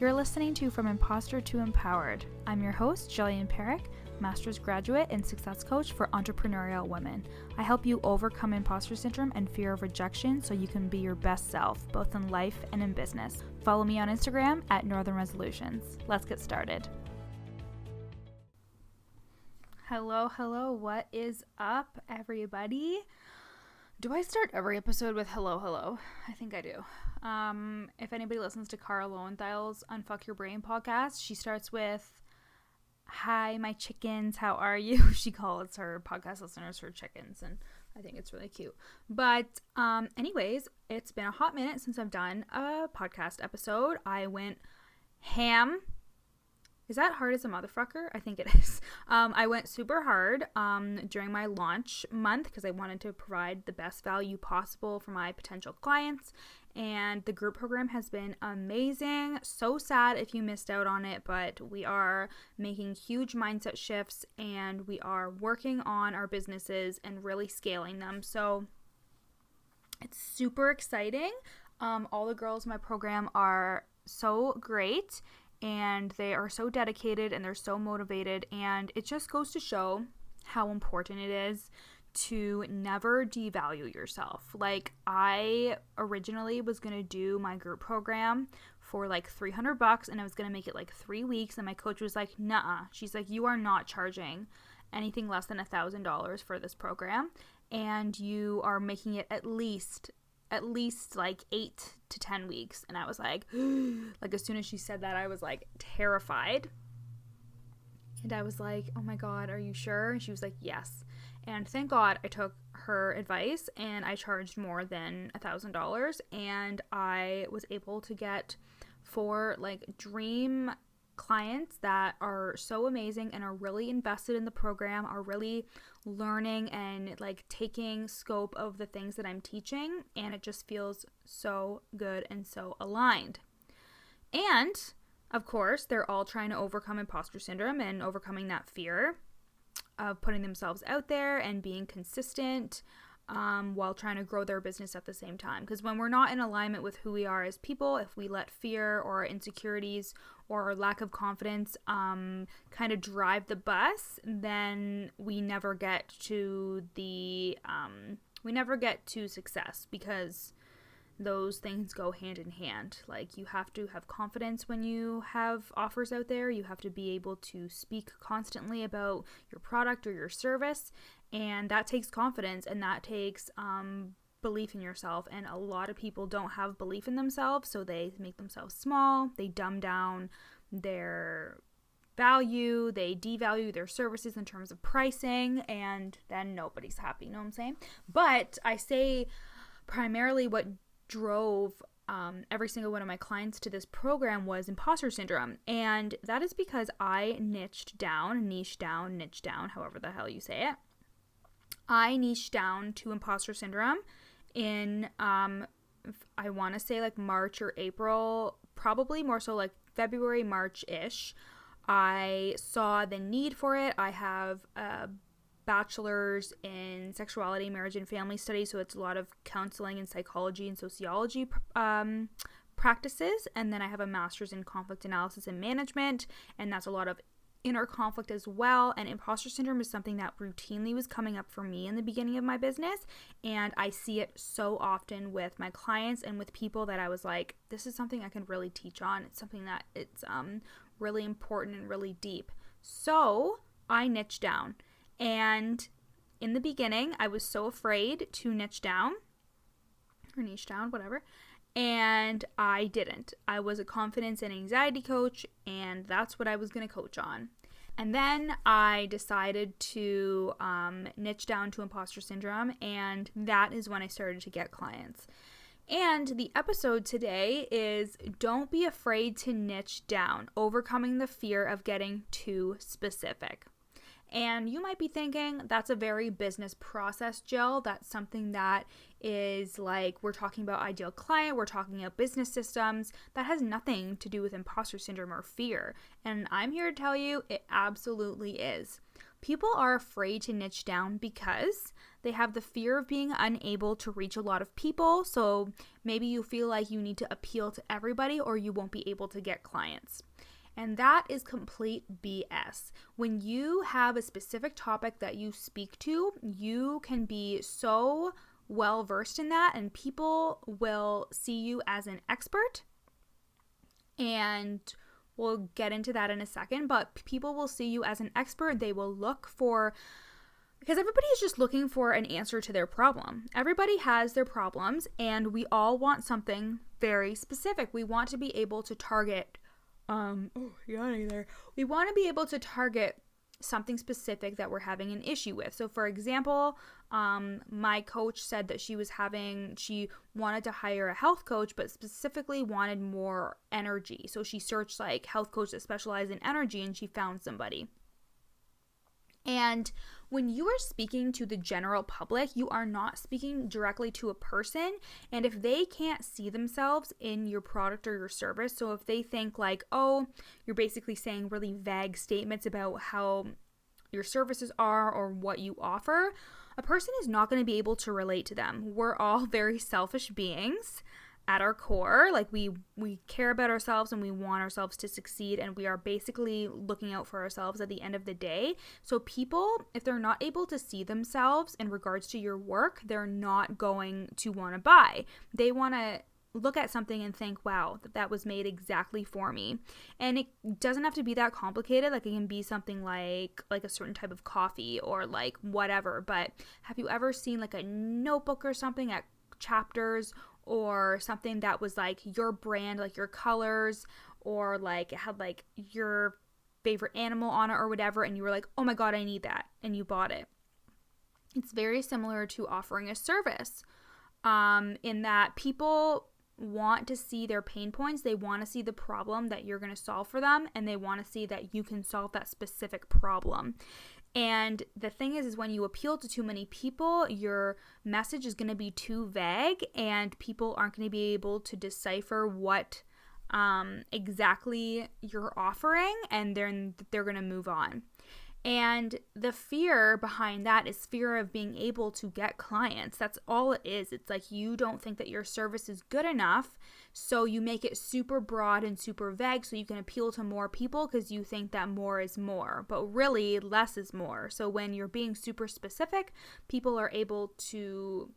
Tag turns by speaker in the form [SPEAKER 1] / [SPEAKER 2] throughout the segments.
[SPEAKER 1] You're listening to From Imposter to Empowered. I'm your host, Jillian Perrick, master's graduate and success coach for entrepreneurial women. I help you overcome imposter syndrome and fear of rejection so you can be your best self, both in life and in business. Follow me on Instagram at Northern Resolutions. Let's get started. Hello, what is up, everybody? Do I start every episode with hello? I think I do. If anybody listens to Cara Lowenthal's Unfuck Your Brain podcast, she starts with, "Hi, my chickens, how are you?" She calls her podcast listeners her chickens, and I think it's really cute. But anyways, it's been a hot minute since I've done a podcast episode. I went ham. Is that hard as a motherfucker? I think it is. I went super hard during my launch month because I wanted to provide the best value possible for my potential clients. And the group program has been amazing. So sad if you missed out on it, but we are making huge mindset shifts and we are working on our businesses and really scaling them. So it's super exciting. All the girls in my program are so great. And they are so dedicated and they're so motivated, and it just goes to show how important it is to never devalue yourself. Like, I originally was going to do my group program for like $300 and I was going to make it like 3 weeks, and my coach was like, "Nuh-uh." She's like, "You are not charging anything less than $1,000 for this program, and you are making it at least like 8 to 10 weeks. And I was like, like, as soon as she said that, I was like terrified. And I was like, "Oh my God, are you sure?" And she was like, "Yes." And thank God I took her advice and I charged more than $1,000. And I was able to get 4 like dream clients that are so amazing and are really invested in the program, are really learning and like taking scope of the things that I'm teaching, and it just feels so good and so aligned. And of course, they're all trying to overcome imposter syndrome and overcoming that fear of putting themselves out there and being consistent while trying to grow their business at the same time. Because when we're not in alignment with who we are as people, if we let fear or insecurities or our lack of confidence kind of drive the bus, then we never get to success, because those things go hand in hand. Like, you have to have confidence when you have offers out there. You have to be able to speak constantly about your product or your service, and that takes confidence, and that takes belief in yourself. And a lot of people don't have belief in themselves, so they make themselves small, they dumb down their value, they devalue their services in terms of pricing, and then nobody's happy, you know what I'm saying? But I say primarily what drove every single one of my clients to this program was imposter syndrome. And that is because I niche down, however the hell you say it. I niched down to imposter syndrome in, I want to say like March or April, probably more so like February, March-ish. I saw the need for it. I have a bachelor's in sexuality, marriage, and family studies, so it's a lot of counseling and psychology and sociology practices. And then I have a master's in conflict analysis and management, and that's a lot of inner conflict as well. And imposter syndrome is something that routinely was coming up for me in the beginning of my business, and I see it so often with my clients and with people that I was like, this is something I can really teach on. It's something that it's really important and really deep. So I niched down. And in the beginning, I was so afraid to niche down, whatever, and I didn't. I was a confidence and anxiety coach, and that's what I was going to coach on. And then I decided to niche down to imposter syndrome, and that is when I started to get clients. And the episode today is Don't Be Afraid to Niche Down, Overcoming the Fear of Getting Too Specific. And you might be thinking, that's a very business process, Jill. That's something that is like, we're talking about ideal client, we're talking about business systems. That has nothing to do with imposter syndrome or fear. And I'm here to tell you it absolutely is. People are afraid to niche down because they have the fear of being unable to reach a lot of people. So maybe you feel like you need to appeal to everybody or you won't be able to get clients. And that is complete BS. When you have a specific topic that you speak to, you can be so well versed in that and people will see you as an expert. And we'll get into that in a second, but people will see you as an expert. They will look for, because everybody is just looking for an answer to their problem. Everybody has their problems and we all want something very specific. We want to be able to target we want to be able to target something specific that we're having an issue with. So for example, my coach said that she wanted to hire a health coach, but specifically wanted more energy. So she searched like health coach that specialize in energy and she found somebody. And when you are speaking to the general public, you are not speaking directly to a person. And if they can't see themselves in your product or your service, so if they think like, oh, you're basically saying really vague statements about how your services are or what you offer, a person is not going to be able to relate to them. We're all very selfish beings at our core. Like we care about ourselves and we want ourselves to succeed, and we are basically looking out for ourselves at the end of the day. So people, if they're not able to see themselves in regards to your work, they're not going to want to buy. They want to look at something and think, wow, that was made exactly for me. And it doesn't have to be that complicated. Like it can be something like a certain type of coffee or like whatever. But have you ever seen like a notebook or something at Chapters, or something that was like your brand, like your colors, or like it had like your favorite animal on it or whatever, and you were like, oh my god, I need that, and you bought it? It's very similar to offering a service, in that people want to see their pain points. They want to see the problem that you're going to solve for them, and they want to see that you can solve that specific problem. And the thing is when you appeal to too many people, your message is going to be too vague and people aren't going to be able to decipher what exactly you're offering, and then they're going to move on. And the fear behind that is fear of being able to get clients. That's all it is. It's like you don't think that your service is good enough, so you make it super broad and super vague so you can appeal to more people because you think that more is more. But really, less is more. So when you're being super specific, people are able to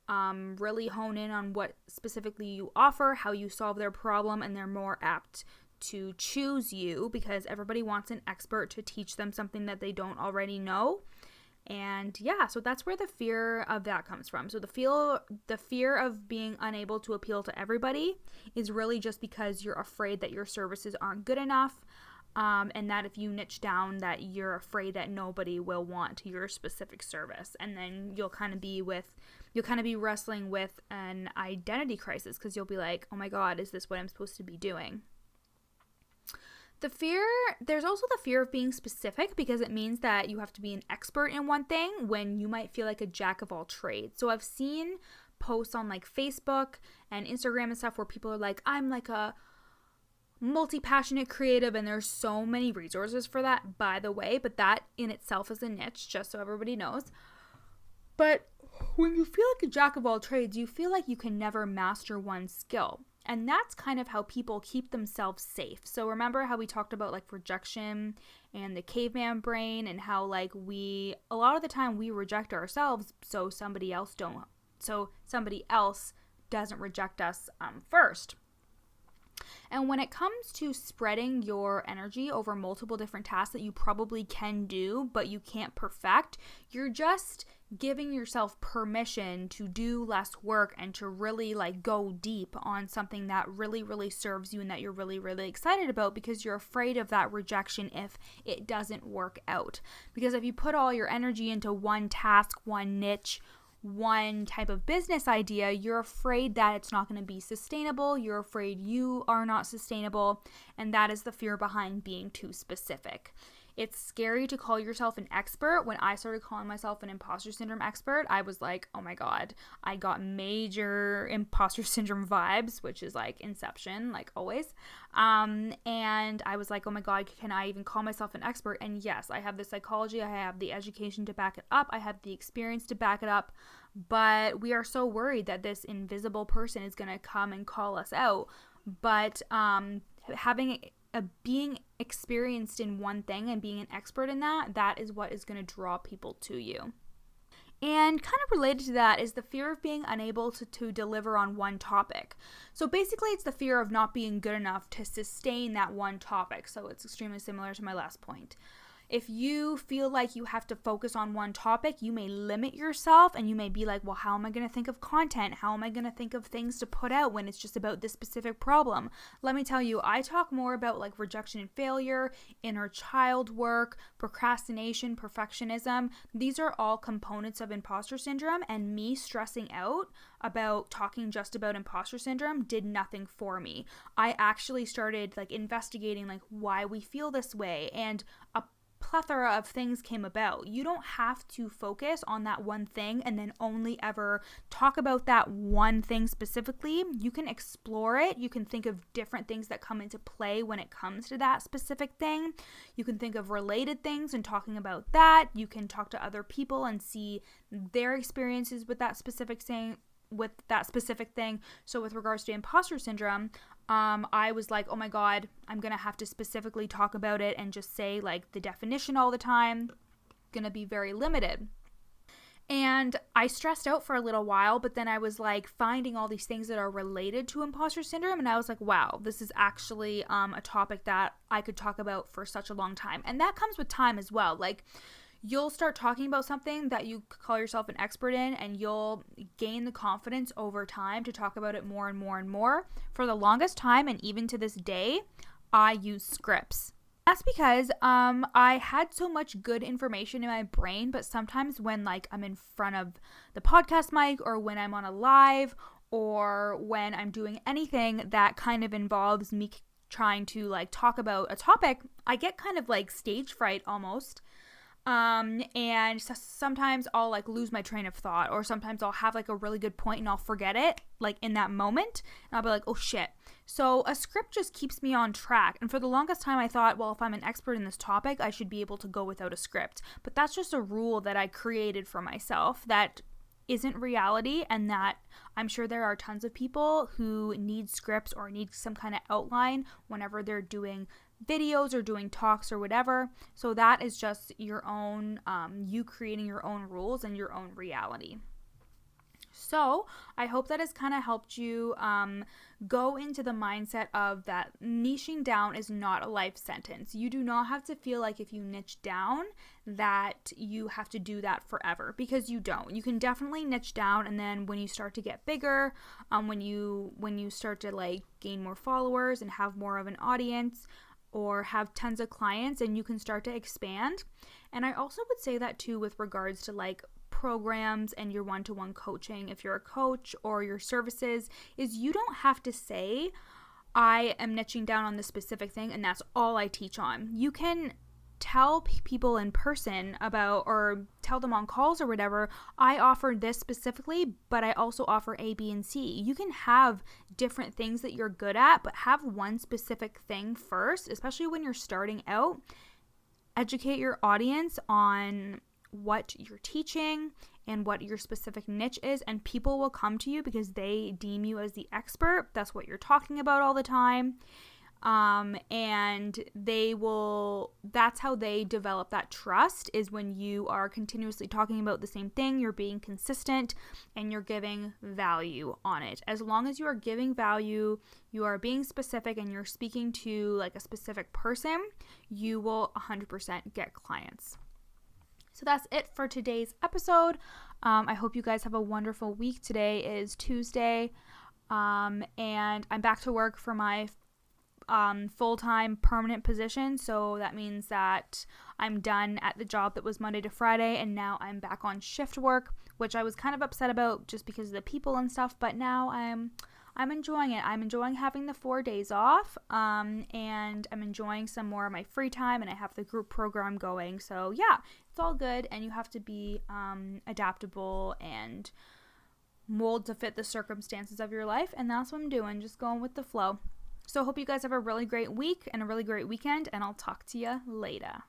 [SPEAKER 1] really hone in on what specifically you offer, how you solve their problem, and they're more apt to choose you because everybody wants an expert to teach them something that they don't already know. And yeah, so that's where the fear of that comes from. So the fear of being unable to appeal to everybody is really just because you're afraid that your services aren't good enough, and that if you niche down, that you're afraid that nobody will want your specific service. And then you'll kind of be wrestling with an identity crisis because you'll be like, oh my god, is this what I'm supposed to be doing? There's also the fear of being specific because it means that you have to be an expert in one thing when you might feel like a jack of all trades. So I've seen posts on like Facebook and Instagram and stuff where people are like, I'm like a multi-passionate creative, and there's so many resources for that, by the way, but that in itself is a niche, just so everybody knows. But when you feel like a jack of all trades, you feel like you can never master one skill. And that's kind of how people keep themselves safe. So remember how we talked about like rejection and the caveman brain, and how like a lot of the time we reject ourselves so somebody else doesn't reject us first. And when it comes to spreading your energy over multiple different tasks that you probably can do, but you can't perfect, you're just giving yourself permission to do less work and to really like go deep on something that really, really serves you and that you're really, really excited about, because you're afraid of that rejection if it doesn't work out. Because if you put all your energy into one task, one niche, one type of business idea, you're afraid that it's not going to be sustainable. You're afraid you are not sustainable. And that is the fear behind being too specific. It's scary to call yourself an expert. When I started calling myself an imposter syndrome expert, I was like, oh my God, I got major imposter syndrome vibes, which is like Inception, like always. And I was like, oh my God, can I even call myself an expert? And yes, I have the psychology, I have the education to back it up, I have the experience to back it up. But we are so worried that this invisible person is going to come and call us out. But being experienced in one thing and being an expert in that is what is going to draw people to you. And kind of related to that is the fear of being unable to deliver on one topic. So basically it's the fear of not being good enough to sustain that one topic. So it's extremely similar to my last point. If you feel like you have to focus on one topic, you may limit yourself and you may be like, well, how am I going to think of content? How am I going to think of things to put out when it's just about this specific problem? Let me tell you, I talk more about like rejection and failure, inner child work, procrastination, perfectionism. These are all components of imposter syndrome, and me stressing out about talking just about imposter syndrome did nothing for me. I actually started like investigating like why we feel this way, and a plethora of things came about. You don't have to focus on that one thing and then only ever talk about that one thing specifically. You can explore it. You can think of different things that come into play when it comes to that specific thing. You can think of related things and talking about that. You can talk to other people and see their experiences with that specific thing. So with regards to imposter syndrome, I was like, oh my God, I'm gonna have to specifically talk about it and just say like the definition all the time. Gonna be very limited. And I stressed out for a little while, but then I was like finding all these things that are related to imposter syndrome, and I was like, wow, this is actually a topic that I could talk about for such a long time. And that comes with time as well. Like, you'll start talking about something that you call yourself an expert in, and you'll gain the confidence over time to talk about it more and more and more. For the longest time, and even to this day, I use scripts. That's because I had so much good information in my brain, but sometimes when like I'm in front of the podcast mic, or when I'm on a live, or when I'm doing anything that kind of involves me trying to like talk about a topic, I get kind of like stage fright almost. And sometimes I'll like lose my train of thought, or sometimes I'll have like a really good point and I'll forget it like in that moment, and I'll be like, oh shit. So a script just keeps me on track. And for the longest time I thought, well, if I'm an expert in this topic, I should be able to go without a script. But that's just a rule that I created for myself that isn't reality, and that I'm sure there are tons of people who need scripts or need some kind of outline whenever they're doing videos or doing talks or whatever. So that is just your own, you creating your own rules and your own reality. So I hope that has kind of helped you go into the mindset of that niching down is not a life sentence. You do not have to feel like if you niche down that you have to do that forever, because you don't. You can definitely niche down, and then when you start to get bigger, when you start to like gain more followers and have more of an audience, or have tons of clients, and you can start to expand. And I also would say that too with regards to like programs and your one-to-one coaching. If you're a coach, or your services, is you don't have to say, I am niching down on this specific thing and that's all I teach on. You can tell people in person about, or tell them on calls or whatever, I offer this specifically, but I also offer A, B, and C. You can have different things that you're good at, but have one specific thing first, especially when you're starting out. Educate your audience on what you're teaching and what your specific niche is, and people will come to you because they deem you as the expert. That's what you're talking about all the time. And that's how they develop that trust, is when you are continuously talking about the same thing, you're being consistent, and you're giving value on it. As long as you are giving value, you are being specific, and you're speaking to like a specific person, you will 100% get clients. So that's it for today's episode. I hope you guys have a wonderful week. Today is Tuesday, and I'm back to work for my full-time permanent position. So that means that I'm done at the job that was Monday to Friday, and now I'm back on shift work, which I was kind of upset about just because of the people and stuff, but now I'm enjoying it. I'm enjoying having the 4 days off, and I'm enjoying some more of my free time, and I have the group program going. So yeah, it's all good, and you have to be adaptable and mold to fit the circumstances of your life, and that's what I'm doing, just going with the flow. So I hope you guys have a really great week and a really great weekend, and I'll talk to you later.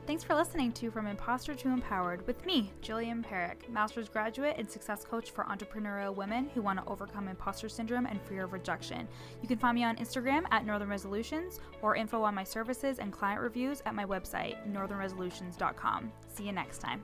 [SPEAKER 1] Thanks for listening to From Imposter to Empowered with me, Jillian Perrick, master's graduate and success coach for entrepreneurial women who want to overcome imposter syndrome and fear of rejection. You can find me on Instagram at Northern Resolutions, or info on my services and client reviews at my website, northernresolutions.com. See you next time.